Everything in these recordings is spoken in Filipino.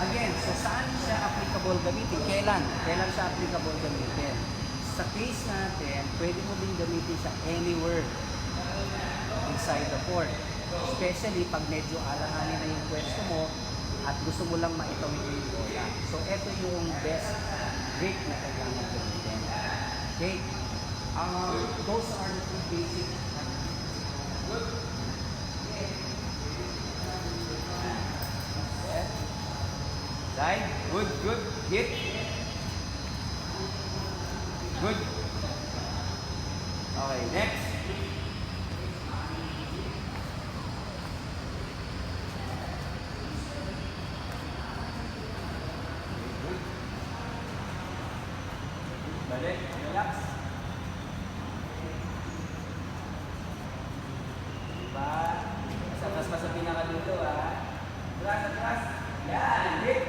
Again, so saan siya applicable gamitin? Kailan? Kailan siya applicable gamitin? Sa case natin, pwede mo din gamitin siya anywhere inside the court. Especially pag medyo alanganin na yung pwesto mo at gusto mo lang maitawid yung bola. So, ito yung best grip na kailangan gamitin. Okay? Those are the two basic. Right? Good, good. Hit. Good. Okay, next. Balik, relax. Diba? Mas pa sa pinaka dito, ha? Atras, atras. Yan, hit.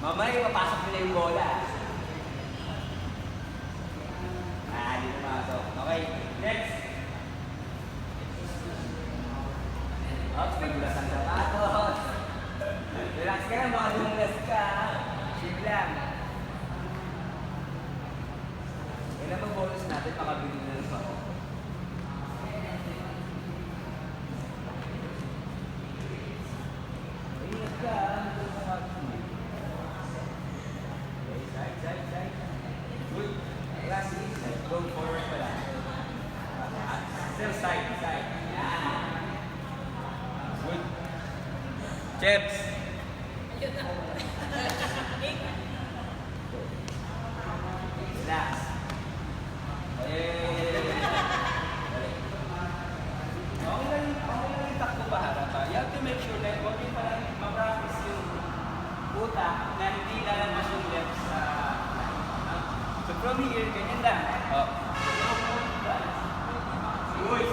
Mamaya, papasok nila yung bola. Di pumasok. Okay, next. Ops, magulas ang sapatos. Relax ka na, mga lumulas ka. Shift lang. Kailan ang bonus natin, makabili na ng sapatos. Ingat ka, side. Good. Last side. Go forward pala. Still side. Yeah. Good. Chips. Relax. Okay lang yung takbo pa harap. You have to make sure that huwag yung parang ma-practice yung utak na hindi lalabas yung left sa so from here, ganyan lang. Uy!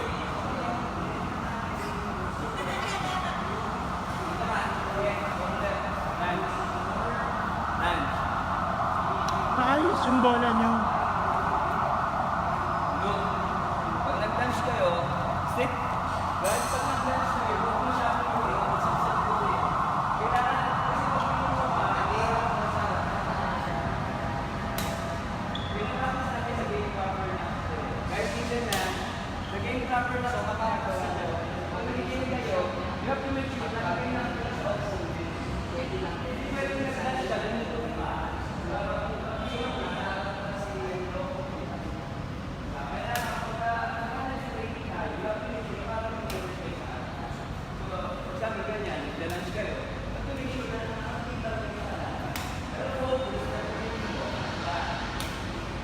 Lunge. Ayos yung bola nyo. Look. Pag nag-lunge kayo, sit. Guys, pag nag-lunge kayo, huwag mo siya kailangan game proper na so makakapos nyo. Pag nagiging kayo, you have to make sure na kayo na pwede lang. Hindi pwede na sa lahat siya, ganito pa. Sabi ganyan, naglalunch kayo. Have to make sure na nakakita lang kayo sa lahat. Pero focus na ganyan mo.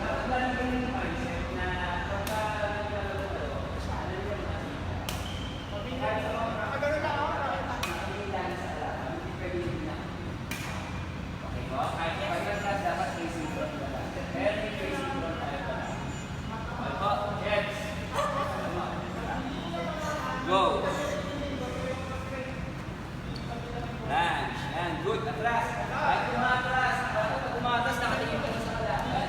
Dapat lang ganyan yung mindset na pagka go. Lunge. Yan. Good. Atras. Kahit umatras. Pag umatras, nakatingin ka na sa kalaban.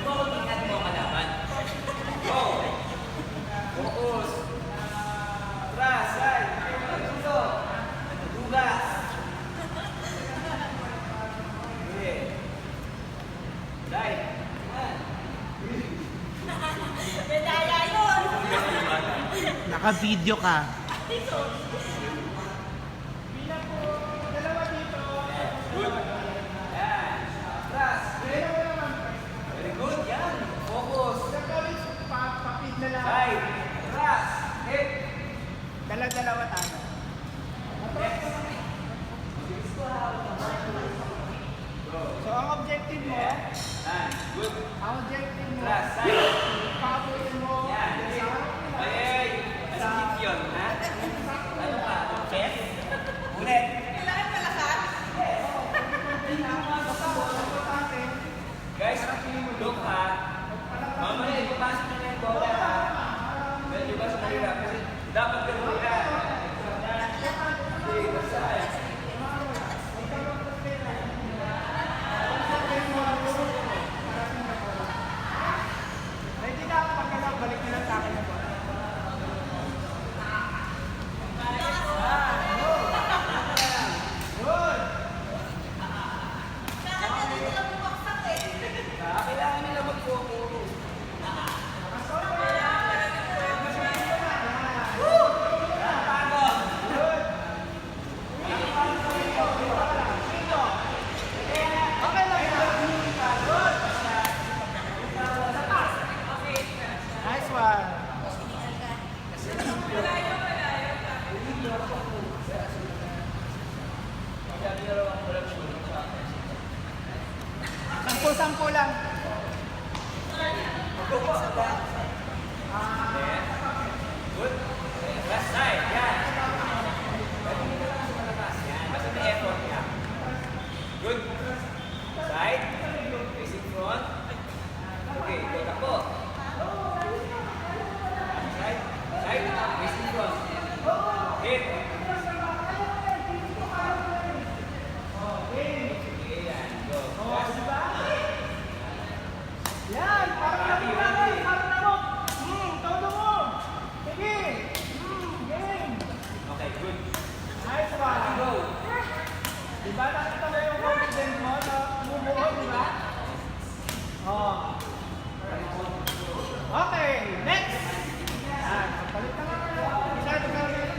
Huwag mo tingnan mo ang kalaban. Go. Focus. Atras. Side. Dito. Dugas. Okay. Side. Yan. Medaya yun! Naka-video ka. Good. Yan. Atras. Very good. Yan. Focus. Side. Atras. Hit. Dala-dalawa tayo. Next. So, ang objective mo, Good. ang objective mo, Atras. Side. pabuin mo, Yan. Ay. Anong hit yun, ha? Ano ka? Chess? Ulit. Kailangan malakas? Guys, look ha. Mamaya, ipapasok nyo na yung bola ha. Medyo ba sa mahirap? Kasi dapat ganun yan. Good. Last side. Yan. Pwede dito lang sa malakas. Yan. Basta may effort yan. Good. Side. Facing front. Okay. Go takbo. Side. Side. Facing front. Hit. Okay. Yan. Go. Last. Yan, parang nabilang. Parang nabok. Todo mo. Sige. Game. Okay. Good. Nice one. Go. Diba nakita mo yung confidence mo na bumuo, diba? Oh. Okay, next. Yan, palit na nga kayo. Isa ito na ulit.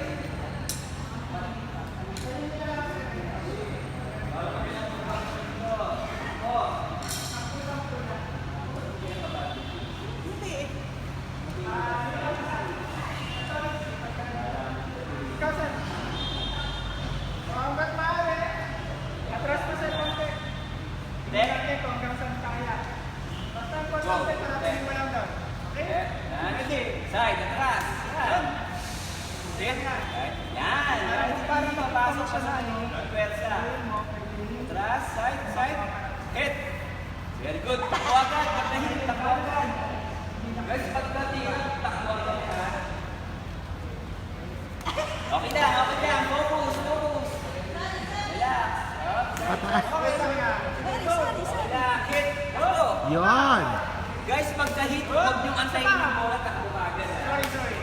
Ikaw, sir. Hanggat maaari, atras pa sa konti. Hindi ko hanggang saan kaya. Basta ang konti, parating mo lang daw. Okay? Yan. Side. Atras. Yan. Sit. Yan. Para mapasok siya sa ano. Pwersa. Atras. Side. Side. Hit. Very good. Takbo agad. Pagkahit. Takbo agad. Guys, pagkatira, takbo agad. Okay lang. Okay lang. Focus. Focus. Relax. Okay lang yan. Relax. Hit. Takbo. Yon! Guys, pagka-hit, huwag niyong antayin ng bola. Takbo agad. Sorry.